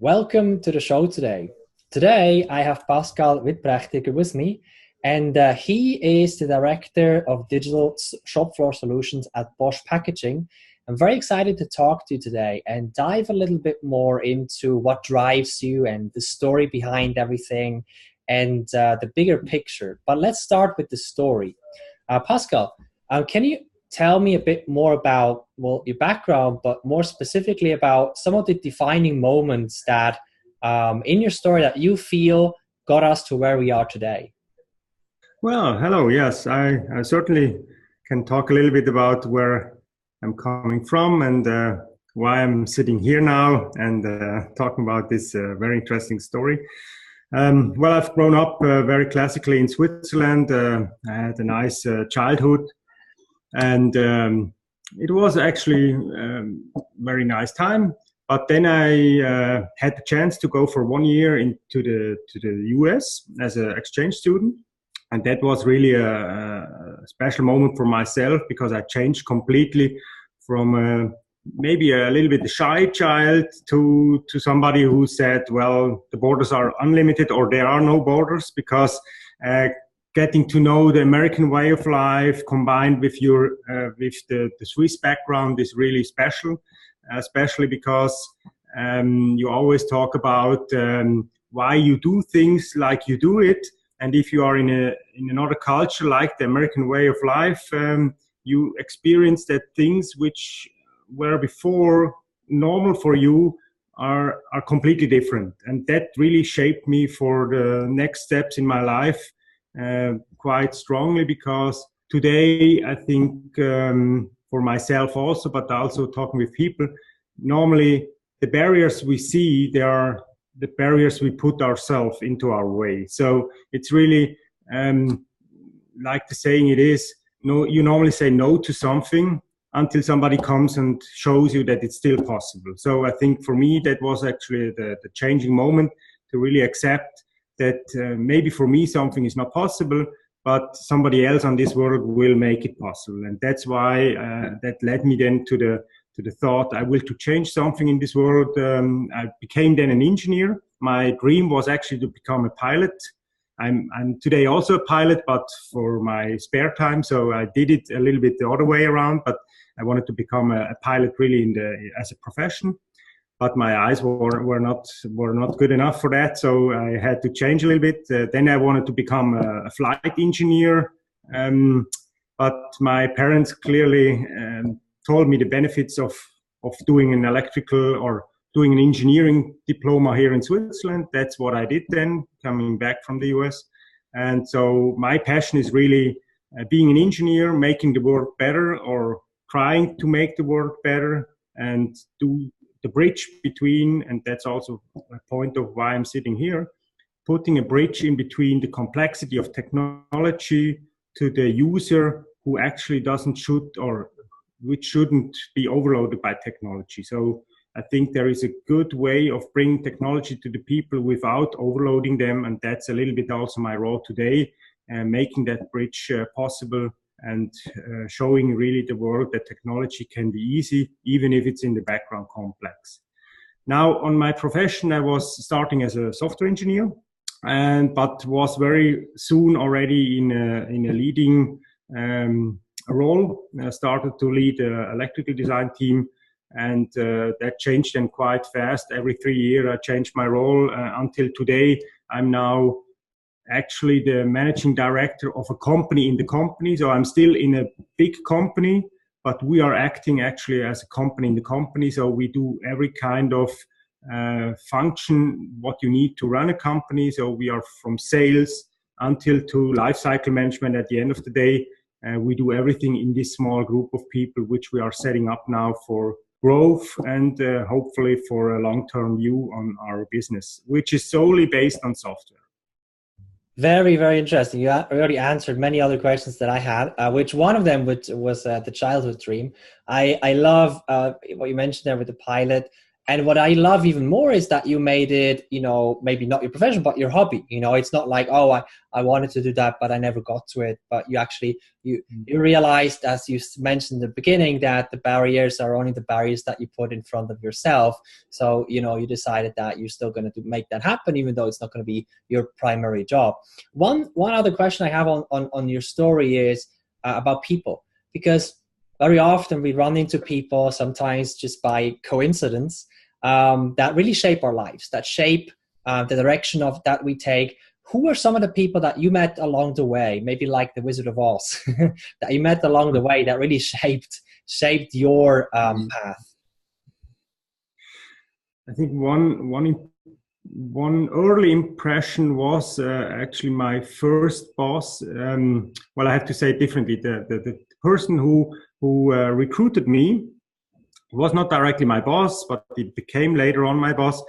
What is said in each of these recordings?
Welcome to the show today. Today I have Pascal Witprächtiger with me, and he is the Director of Digital Shopfloor Solutions at Bosch Packaging. I'm very excited to talk to you today and dive a little bit more into what drives you and the story behind everything and the bigger picture. But let's start with the story. Pascal, can you tell me a bit more about, well, your background, but more specifically about some of the defining moments that in your story that you feel got us to where we are today? Well, hello. Yes, I certainly can talk a little bit about where I'm coming from and why I'm sitting here now and talking about this very interesting story. Well, I've grown up very classically in Switzerland. I had a nice childhood. And it was actually a very nice time. But then I had the chance to go for 1 year into the US as an exchange student. And that was really a special moment for myself because I changed completely from maybe a little bit shy child to somebody who said, well, the borders are unlimited or there are no borders, because getting to know the American way of life combined with with the Swiss background is really special, especially because you always talk about why you do things like you do it. And if you are in another culture like the American way of life, you experience that things which were before normal for you are completely different. And that really shaped me for the next steps in my life. Quite strongly, because today I think for myself also, but also talking with people, normally the barriers we see, they are the barriers we put ourselves into our way. So it's really like the saying it is, no, you normally say no to something until somebody comes and shows you that it's still possible. So I think for me that was actually the changing moment to really accept that maybe for me something is not possible, but somebody else on this world will make it possible. And that's why that led me then to the thought I will to change something in this world. I became then an engineer. My dream was actually to become a pilot. I'm today also a pilot, but for my spare time. So I did it a little bit the other way around, but I wanted to become a pilot really as a profession. But my eyes were not good enough for that, so I had to change a little bit. Then I wanted to become a flight engineer, but my parents clearly told me the benefits of doing an electrical or doing an engineering diploma here in Switzerland. That's what I did then, coming back from the US. And so my passion is really being an engineer, making the world better or trying to make the world better and do the bridge between, and that's also a point of why I'm sitting here, putting a bridge in between the complexity of technology to the user who actually which shouldn't be overloaded by technology. So I think there is a good way of bringing technology to the people without overloading them, and that's a little bit also my role today, making that bridge possible and showing really the world that technology can be easy, even if it's in the background complex. Now, on my profession, I was starting as a software engineer, but was very soon already in a leading role. I started to lead an electrical design team, and that changed then quite fast. Every 3 years, I changed my role until today. I'm now actually the managing director of a company in the company. So I'm still in a big company, but we are acting actually as a company in the company. So we do every kind of function, what you need to run a company. So we are from sales until to life cycle management at the end of the day. We do everything in this small group of people, which we are setting up now for growth and hopefully for a long-term view on our business, which is solely based on software. Very, very interesting. You already answered many other questions that I had, which one of them was the childhood dream. I love what you mentioned there with the pilot. And what I love even more is that you made it, you know, maybe not your profession, but your hobby. You know, it's not like, oh, I wanted to do that, but I never got to it. But you actually, you realized, as you mentioned in the beginning, that the barriers are only the barriers that you put in front of yourself. So, you know, you decided that you're still going to make that happen, even though it's not going to be your primary job. One other question I have on your story is about people, because very often we run into people, sometimes just by coincidence, that really shape our lives, that shape the direction of that we take. Who are some of the people that you met along the way, maybe like the Wizard of Oz, that you met along the way that really shaped your path? I think one early impression was actually my first boss. Well, I have to say it differently. The person who recruited me was not directly my boss, but it became later on my boss.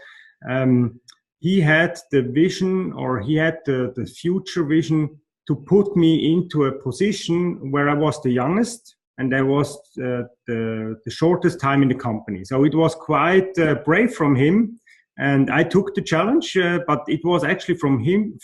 He had the vision, or he had the future vision, to put me into a position where I was the youngest and I was the shortest time in the company. So it was quite brave from him. And I took the challenge, but it was actually from him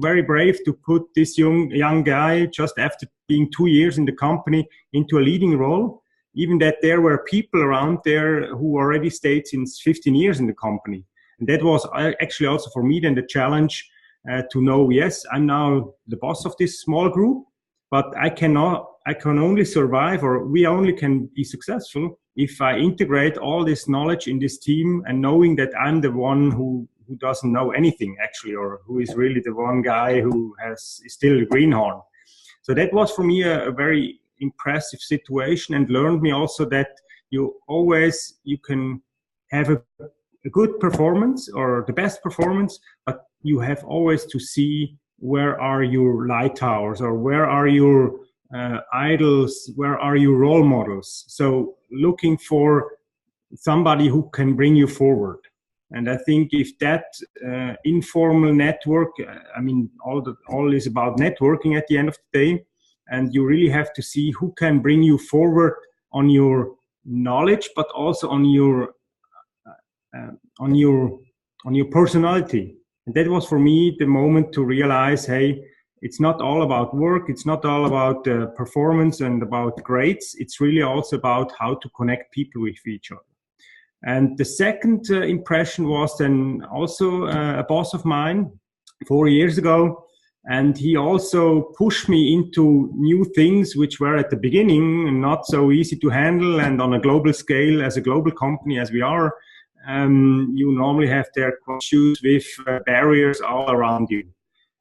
very brave to put this young guy, just after being 2 years in the company, into a leading role. Even that there were people around there who already stayed since 15 years in the company. And that was actually also for me then the challenge to know, yes, I'm now the boss of this small group, but I can only survive, or we only can be successful if I integrate all this knowledge in this team, and knowing that I'm the one who doesn't know anything actually, or who is really the one guy who is still a greenhorn. So that was for me a very impressive situation, and learned me also that you can have a good performance, or the best performance, but you have always to see where are your light towers, or where are your idols, where are your role models. So looking for somebody who can bring you forward. And I think if that informal network, I mean, all is about networking at the end of the day, and you really have to see who can bring you forward on your knowledge, but also on your personality. And that was for me the moment to realize, hey, it's not all about work, it's not all about performance and about grades, it's really also about how to connect people with each other. And the second impression was then also a boss of mine 4 years ago, and he also pushed me into new things which were at the beginning not so easy to handle. And on a global scale, as a global company as we are, you normally have their issues with barriers all around you.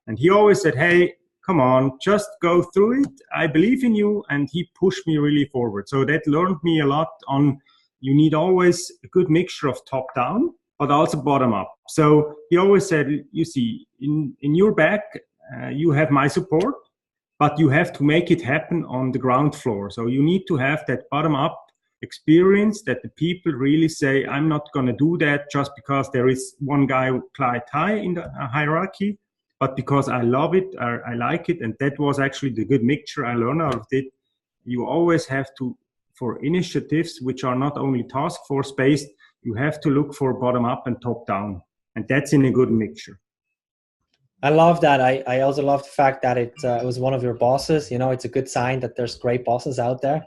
And he always said, hey, come on, just go through it. I believe in you. And he pushed me really forward. So that learned me a lot on, you need always a good mixture of top down, but also bottom up. So he always said, you see, in your back, you have my support, but you have to make it happen on the ground floor. So you need to have that bottom up experience, that the people really say, I'm not going to do that just because there is one guy quite high in the hierarchy, but because I love it, I like it. And that was actually the good mixture I learned out of it. You always have to, for initiatives which are not only task force based, you have to look for bottom up and top down. And that's in a good mixture. I love that. I also love the fact that it was one of your bosses. You know, it's a good sign that there's great bosses out there.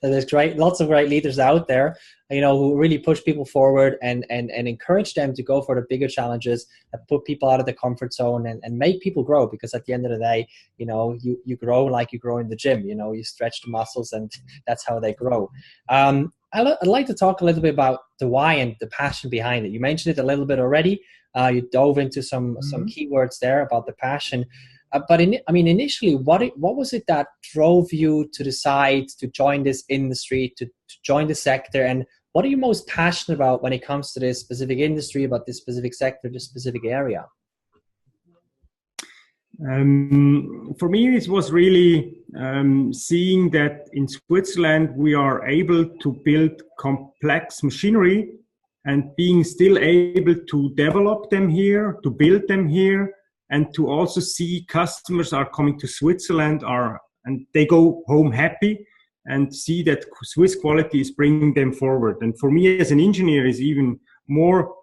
That there's lots of great leaders out there, you know, who really push people forward and encourage them to go for the bigger challenges, that put people out of the comfort zone and make people grow. Because at the end of the day, you know, you grow like you grow in the gym. You know, you stretch the muscles and that's how they grow. I'd like to talk a little bit about the why and the passion behind it. You mentioned it a little bit already. You dove into some keywords there about the passion. But initially, what was it that drove you to decide to join this industry, to join the sector? And what are you most passionate about when it comes to this specific industry, about this specific sector, this specific area? For me, it was really seeing that in Switzerland, we are able to build complex machinery and being still able to develop them here, to build them here, and to also see customers are coming to Switzerland and they go home happy. and see that Swiss quality is bringing them forward. And for me as an engineer, is even more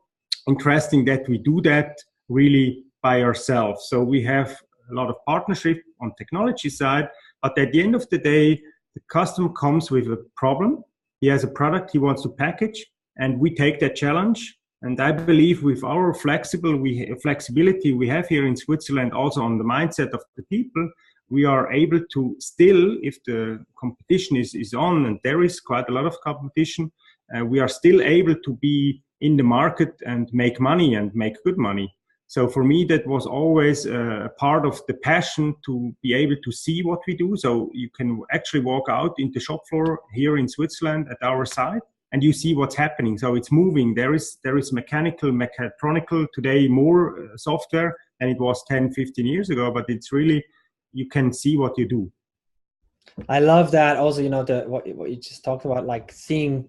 interesting that we do that really by ourselves. So we have a lot of partnership on technology side, but at the end of the day, the customer comes with a problem. He has a product he wants to package, and we take that challenge. And I believe with our flexibility we have here in Switzerland, also on the mindset of the people, we are able to still, if the competition is on, and there is quite a lot of competition, we are still able to be in the market and make money and make good money. So for me, that was always a part of the passion to be able to see what we do. So you can actually walk out into shop floor here in Switzerland at our site, and you see what's happening. So it's moving. There is mechanical, mechatronical today, more software than it was 10, 15 years ago, but it's really, you can see what you do. I love that. Also, what you just talked about, like seeing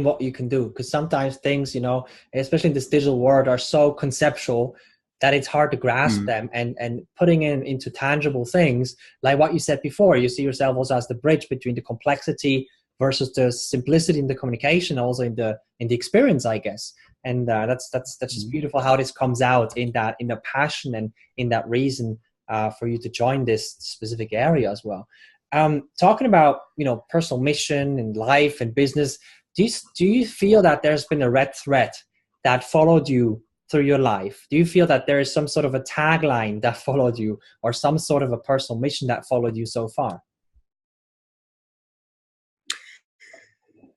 what you can do, because sometimes things, especially in this digital world, are so conceptual that it's hard to grasp them, and putting into tangible things, like what you said before, you see yourself also as the bridge between the complexity versus the simplicity in the communication, also in the experience, I guess. And that's just beautiful how this comes out in the passion and in that reason for you to join this specific area as well. Talking about personal mission and life and business, do you feel that there's been a red thread that followed you through your life? Do you feel that there is some sort of a tagline that followed you, or some sort of a personal mission that followed you so far?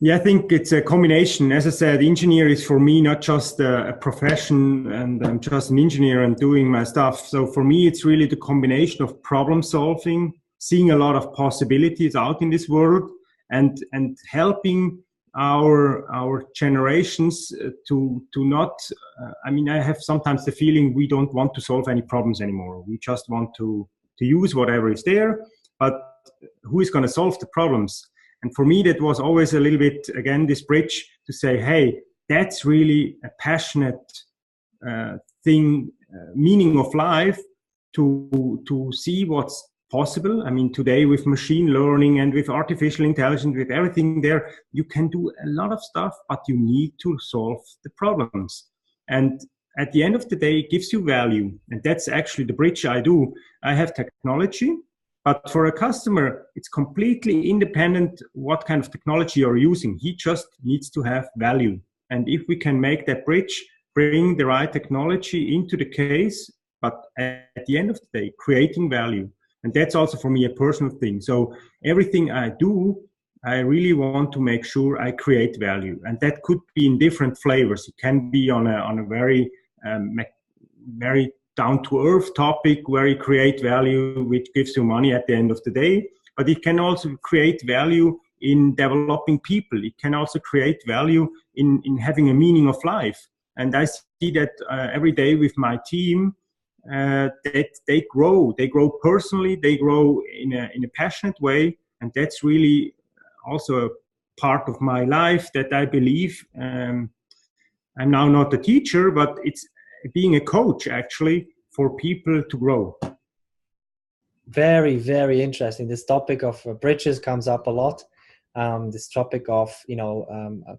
Yeah, I think it's a combination. As I said, engineer is for me not just a profession, and I'm just an engineer and doing my stuff. So for me, it's really the combination of problem solving, seeing a lot of possibilities out in this world, and helping our generations to not. I have sometimes the feeling we don't want to solve any problems anymore. We just want to use whatever is there, but who is going to solve the problems? And for me, that was always a little bit, again, this bridge to say, hey, that's really a passionate thing, meaning of life, to see what's possible. I mean, today with machine learning and with artificial intelligence, with everything there, you can do a lot of stuff, but you need to solve the problems. And at the end of the day, it gives you value. And that's actually the bridge I do. I have technology, but for a customer, it's completely independent what kind of technology you're using. He just needs to have value. And if we can make that bridge, bring the right technology into the case, but at the end of the day, creating value. And that's also for me a personal thing. So everything I do, I really want to make sure I create value. And that could be in different flavors. It can be on a very, very down-to-earth topic where you create value, which gives you money at the end of the day. But it can also create value in developing people. It can also create value in having a meaning of life. And I see that every day with my team, that they grow personally, they grow in a passionate way. And that's really also a part of my life that I believe, I'm now not a teacher, but it's being a coach actually for people to grow. Very, very interesting. This topic of bridges comes up a lot. This topic of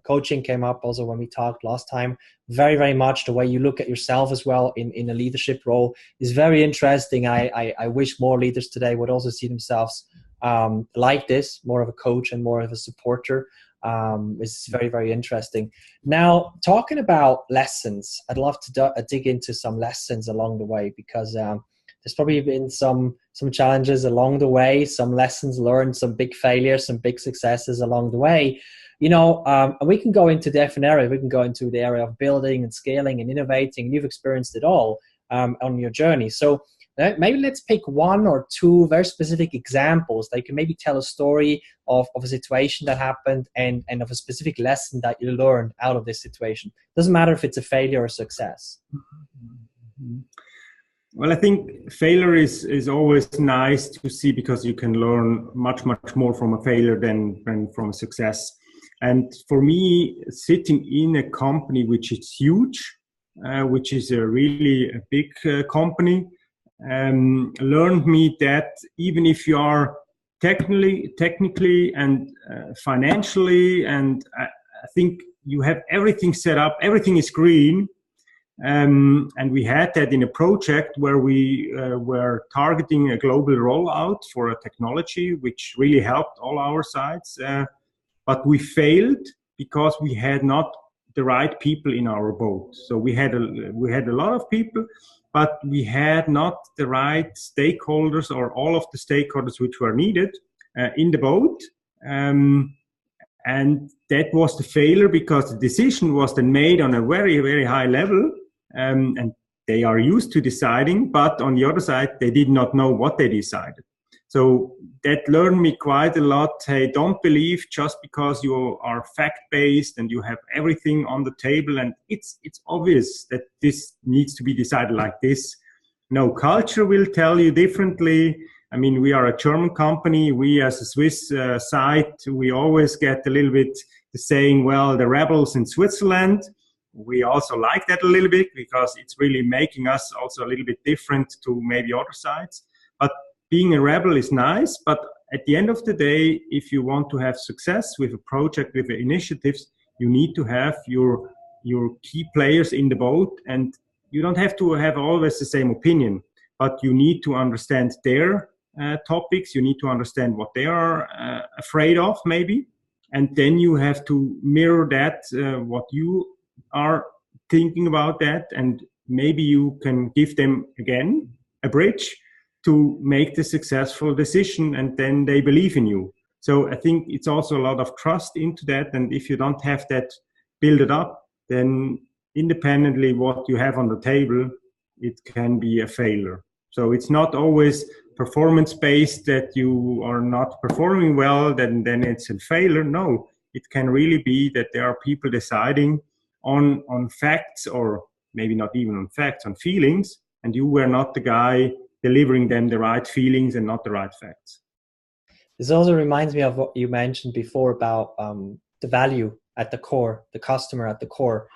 coaching came up also when we talked last time. Very, very much the way you look at yourself as well in a leadership role is very interesting. I wish more leaders today would also see themselves like this, more of a coach and more of a supporter. It's very, very interesting. Now, talking about lessons, I'd love to dig into some lessons along the way, because there's probably been some challenges along the way, some lessons learned, some big failures, some big successes along the way. And we can go into different areas. We can go into the area of building and scaling and innovating. You've experienced it all on your journey. So maybe let's pick one or two very specific examples that you can maybe tell a story of a situation that happened and of a specific lesson that you learned out of this situation. Doesn't matter if it's a failure or a success. Well, I think failure is always nice to see, because you can learn much, much more from a failure than from a success. And for me, sitting in a company which is huge, which is a really a big company, learned me that even if you are technically and financially, and I think you have everything set up. Everything is green, and we had that in a project where we were targeting a global rollout for a technology which really helped all our sites. But we failed because we had not the right people in our boat. So we had a lot of people, but we had not the right stakeholders or all of the stakeholders which were needed in the boat. And that was the failure because the decision was then made on a very, very high level. And they are used to deciding, but on the other side, they did not know what they decided. So that learned me quite a lot. Hey, don't believe just because you are fact-based and you have everything on the table and it's obvious that this needs to be decided like this. No, culture will tell you differently. I mean, we are a German company. We as a Swiss site, we always get a little bit the saying, well, the rebels in Switzerland. We also like that a little bit because it's really making us also a little bit different to maybe other sites. But being a rebel is nice, but at the end of the day, if you want to have success with a project, with initiatives, you need to have your key players in the boat, and you don't have to have always the same opinion, but you need to understand their topics, you need to understand what they are afraid of maybe, and then you have to mirror that, what you are thinking about that, and maybe you can give them again a bridge to make the successful decision, and then they believe in you. So I think it's also a lot of trust into that, and if you don't have that build it up, then independently what you have on the table, it can be a failure. So it's not always performance-based that you are not performing well, then it's a failure. No, it can really be that there are people deciding on facts, or maybe not even on facts, on feelings, and you were not the guy delivering them the right feelings and not the right facts. This also reminds me of what you mentioned before about the value at the core, the customer at the core.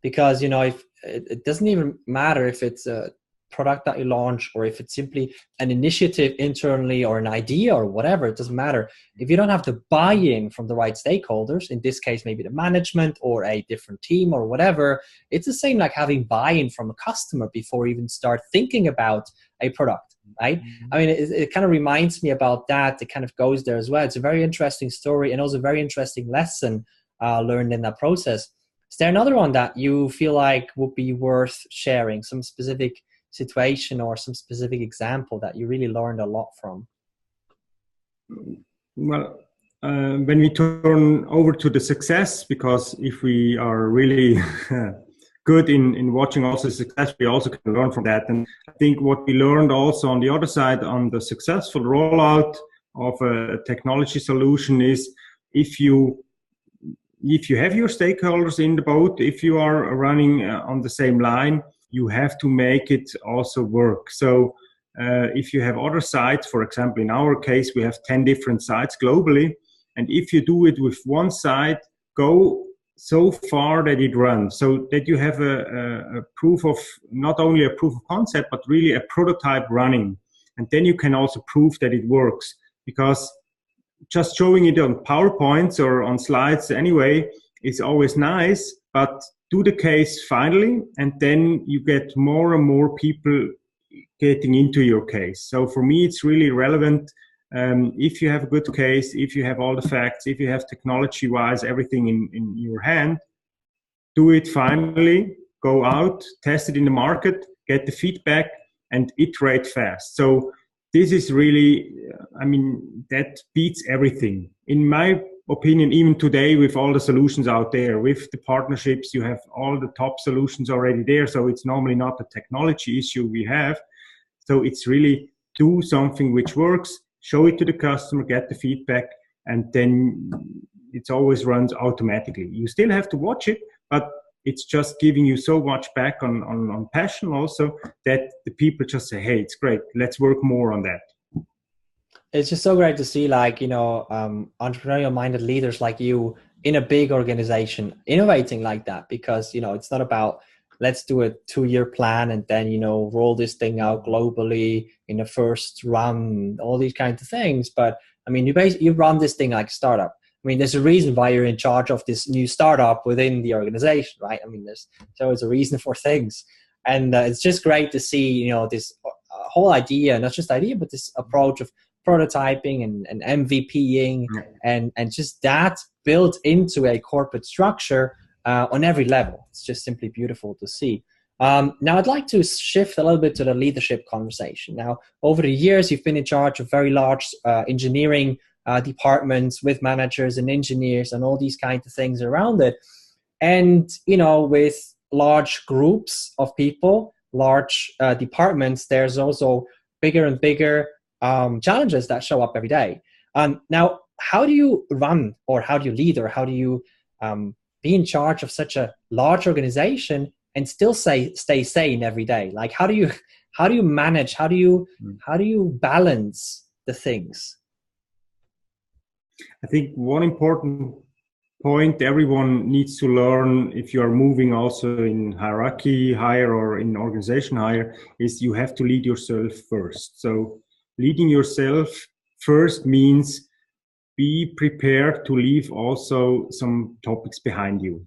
Because, you know, if it doesn't even matter if it's a product that you launch or if it's simply an initiative internally or an idea or whatever, it doesn't matter. If you don't have the buy-in from the right stakeholders, in this case, maybe the management or a different team or whatever, it's the same like having buy-in from a customer before you even start thinking about a product, right? I mean, it kind of reminds me about that. It kind of goes there as well. It's a very interesting story and also a very interesting lesson learned in that process. Is there another one that you feel like would be worth sharing, some specific situation or some specific example that you really learned a lot from? Well, when we turn over to the success, because if we are really good in watching also success, we also can learn from that. And I think what we learned also on the other side, on the successful rollout of a technology solution, is if you have your stakeholders in the boat, if you are running on the same line, you have to make it also work. So if you have other sites, for example, in our case, we have 10 different sites globally. And if you do it with one site, go so far that it runs, so that you have a proof of, not only a proof of concept, but really a prototype running. And then you can also prove that it works, because just showing it on PowerPoints or on slides anyway is always nice, but do the case finally, and then you get more and more people getting into your case. So for me, it's really relevant. If you have a good case, if you have all the facts, if you have technology-wise everything in your hand, do it finally, go out, test it in the market, get the feedback, and iterate fast. So this is really, I mean, that beats everything. In my opinion, even today with all the solutions out there, with the partnerships, you have all the top solutions already there. So it's normally not a technology issue we have. So it's really do something which works, show it to the customer, get the feedback, and then it always runs automatically. You still have to watch it, but it's just giving you so much back on passion also, that the people just say, hey, it's great, let's work more on that. It's just so great to see, like, you know, entrepreneurial minded leaders like you in a big organization innovating like that, because, you know, it's not about let's do a 2-year plan and then, roll this thing out globally in the first run, all these kinds of things. But I mean, you run this thing like a startup. I mean, there's a reason why you're in charge of this new startup within the organization, right? I mean, there's always a reason for things. And it's just great to see, this whole idea, not just idea, but this approach of prototyping and MVPing and just that built into a corporate structure on every level. It's just simply beautiful to see. Now, I'd like to shift a little bit to the leadership conversation. Now, over the years, you've been in charge of very large engineering departments with managers and engineers and all these kinds of things around it. And, with large groups of people, large departments, there's also bigger and bigger challenges that show up every day. Now, how do you run or how do you lead or how do you be in charge of such a large organization and still stay sane every day? Like, how do you manage? How do you balance the things? I think one important point everyone needs to learn if you are moving also in hierarchy higher or in organization higher is you have to lead yourself first. So leading yourself first means be prepared to leave also some topics behind you.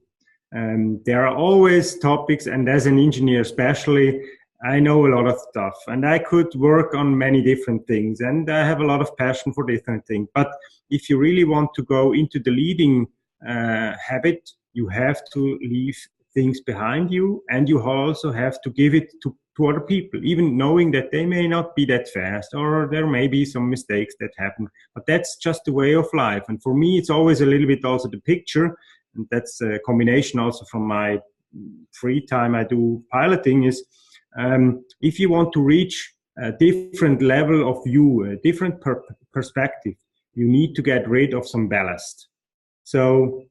There are always topics, and as an engineer especially, I know a lot of stuff and I could work on many different things and I have a lot of passion for different things. But if you really want to go into the leading habit, you have to leave things behind you and you also have to give it to other people, even knowing that they may not be that fast or there may be some mistakes that happen. But that's just the way of life. And for me, it's always a little bit also the picture, and that's a combination also from my free time I do piloting is if you want to reach a different level of view, a different perspective, you need to get rid of some ballast. So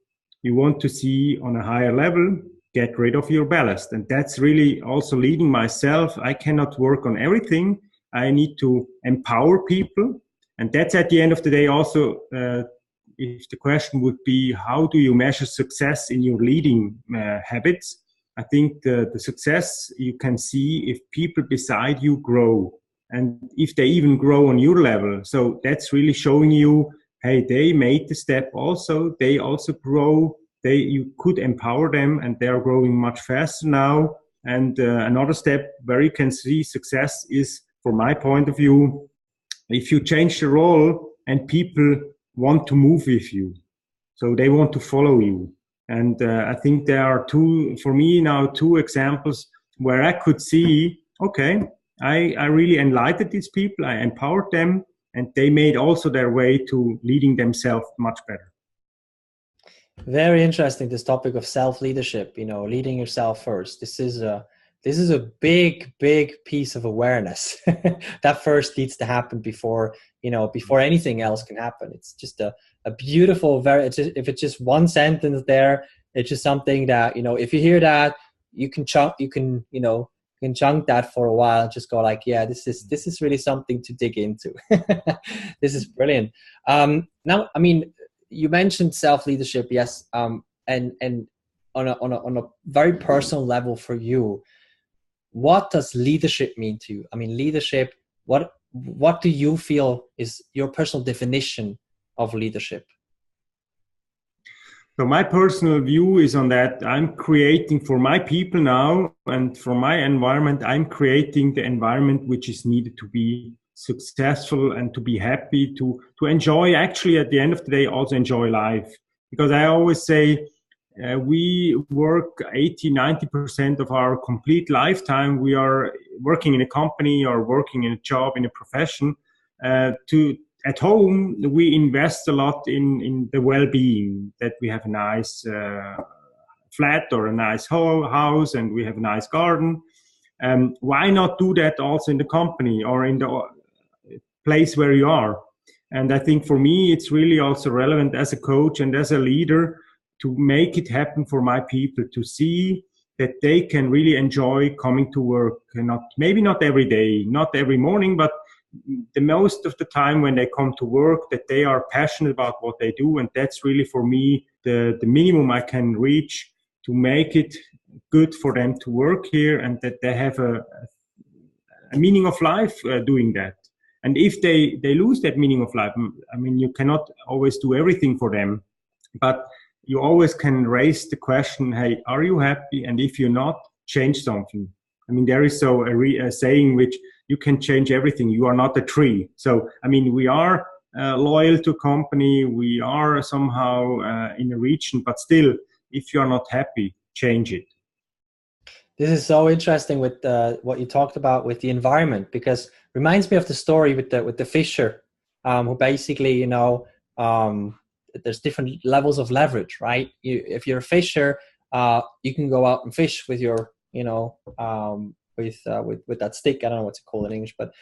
you want to see on a higher level, get rid of your ballast. And that's really also leading myself. I cannot work on everything. I need to empower people. And that's at the end of the day also, if the question would be, how do you measure success in your leading habits? I think the success you can see if people beside you grow and if they even grow on your level. So that's really showing you, hey, they made the step also. They also grow. You could empower them and they are growing much faster now. And another step where you can see success is, from my point of view, if you change the role and people want to move with you. So they want to follow you. And I think there are two examples where I could see, okay, I really enlightened these people, I empowered them, and they made also their way to leading themselves much better. Very interesting, this topic of self-leadership, leading yourself first. This is a big piece of awareness that first needs to happen before anything else can happen. It's just a beautiful, if it's just one sentence there, it's just something that, if you hear that, you can chunk that for a while, just go like, yeah, this is really something to dig into. This is brilliant. Now, I mean, you mentioned self-leadership, yes, and on a very personal level for you, what does leadership mean to you? I mean, leadership, what do you feel is your personal definition of leadership? So my personal view is on that I'm creating for my people now and for my environment, I'm creating the environment which is needed to be successful and to be happy, to enjoy, actually at the end of the day, also enjoy life. Because I always say we work 80-90% of our complete lifetime. We are working in a company or working in a job, in a profession. At home, we invest a lot in the well-being, that we have a nice flat or a nice house and we have a nice garden. Why not do that also in the company or in the place where you are? And I think for me, it's really also relevant as a coach and as a leader to make it happen for my people, to see that they can really enjoy coming to work. And maybe not every day, not every morning, but the most of the time when they come to work, that they are passionate about what they do. And that's really for me the minimum I can reach to make it good for them to work here and that they have a meaning of life doing that. And if they lose that meaning of life, I mean, you cannot always do everything for them, but you always can raise the question, hey, are you happy? And if you're not, change something. I mean, there is a saying which you can change everything. You are not a tree. So, I mean, we are loyal to a company. We are somehow in a region, but still, if you are not happy, change it. This is so interesting with what you talked about with the environment, because reminds me of the story with the fisher, who basically, you know, there's different levels of leverage, right? If you're a fisher, you can go out and fish with your, you know, with that stick. I don't know what to call it in English, but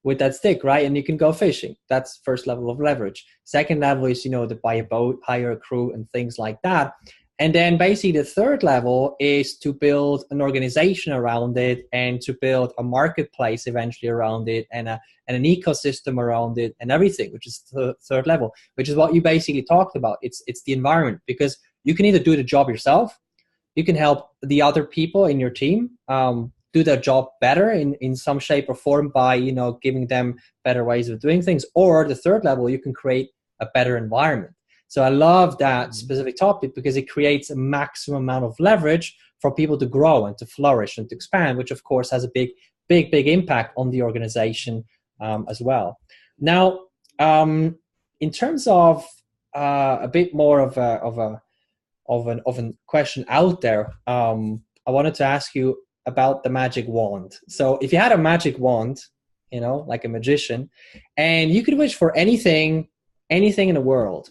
with that stick, right? And you can go fishing. That's first level of leverage. Second level is, you know, to buy a boat, hire a crew, and things like that. And then basically the third level is to build an organization around it and to build a marketplace eventually around it and an ecosystem around it and everything, which is the third level, which is what you basically talked about. It's the environment, because you can either do the job yourself, you can help the other people in your team do their job better in some shape or form by, you know, giving them better ways of doing things, or the third level, you can create a better environment. So I love that specific topic because it creates a maximum amount of leverage for people to grow and to flourish and to expand, which of course has a big impact on the organization as well. Now, in terms of a bit more of a question out there, I wanted to ask you about the magic wand. So if you had a magic wand, you know, like a magician, and you could wish for anything in the world,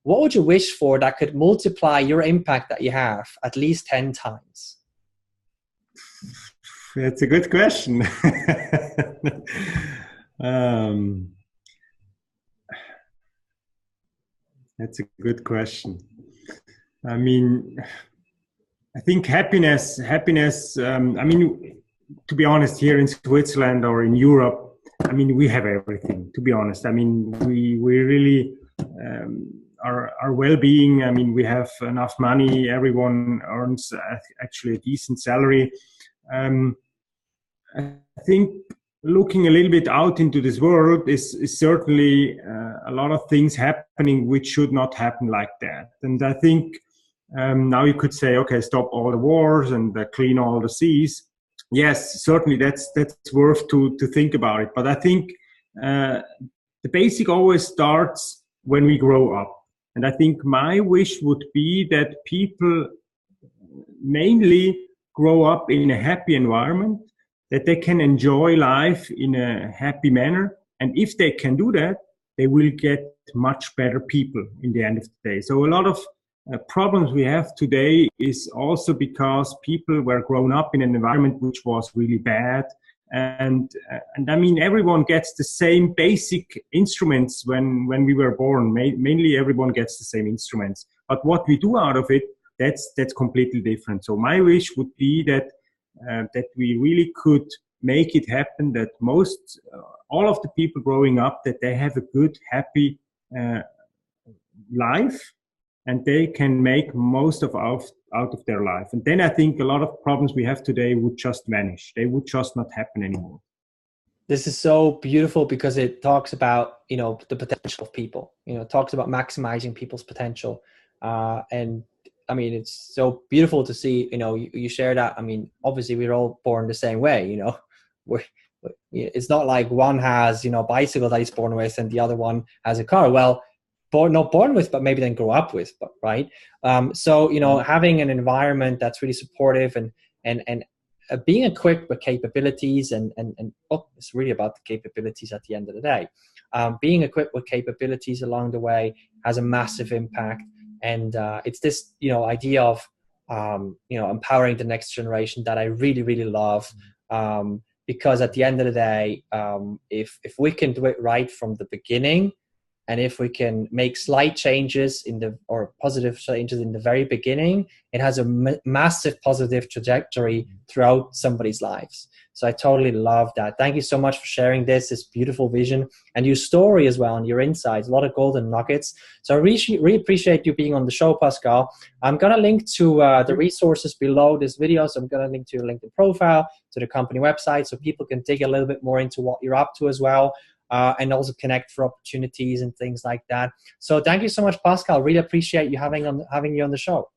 what would you wish for that could multiply your impact that you have at least 10 times? That's a good question. That's a good question. I mean, I think happiness, I mean, to be honest, here in Switzerland or in Europe, I mean, we have everything, to be honest. I mean, we really, our well-being, I mean, we have enough money, everyone earns actually a decent salary. I think looking a little bit out into this world is certainly a lot of things happening which should not happen like that. And I think now you could say, okay, stop all the wars and clean all the seas. Yes, certainly that's worth to think about it. But I think the basic always starts when we grow up. And I think my wish would be that people mainly grow up in a happy environment, that they can enjoy life in a happy manner. And if they can do that, they will get much better people in the end of the day. So a lot of problems we have today is also because people were grown up in an environment which was really bad. And I mean, everyone gets the same basic instruments when we were born. Mainly everyone gets the same instruments. But what we do out of it, that's completely different. So my wish would be that we really could make it happen, that all of the people growing up, that they have a good, happy life, and they can make most out of their life. And then I think a lot of problems we have today would just vanish. They would just not happen anymore. This is so beautiful because it talks about, you know, the potential of people, you know, it talks about maximizing people's potential. And I mean, it's so beautiful to see, you know, you share that. I mean, obviously we're all born the same way, you know, it's not like one has, you know, a bicycle that he's born with and the other one has a car. Well, not born with, but maybe then grow up with, right? So, you know, having an environment that's really supportive and being equipped with capabilities and it's really about the capabilities at the end of the day. Being equipped with capabilities along the way has a massive impact. And it's this, you know, idea of, you know, empowering the next generation that I really, really love. Because at the end of the day, if we can do it right from the beginning, And if we can make slight changes or positive changes in the very beginning, it has a massive positive trajectory throughout somebody's lives. So I totally love that. Thank you so much for sharing this beautiful vision and your story as well and your insights, a lot of golden nuggets. So I really appreciate you being on the show, Pascal. I'm going to link to the resources below this video. So I'm going to link to your LinkedIn profile, to the company website, so people can dig a little bit more into what you're up to as well. And also connect for opportunities and things like that. So thank you so much, Pascal. Really appreciate you having you on the show.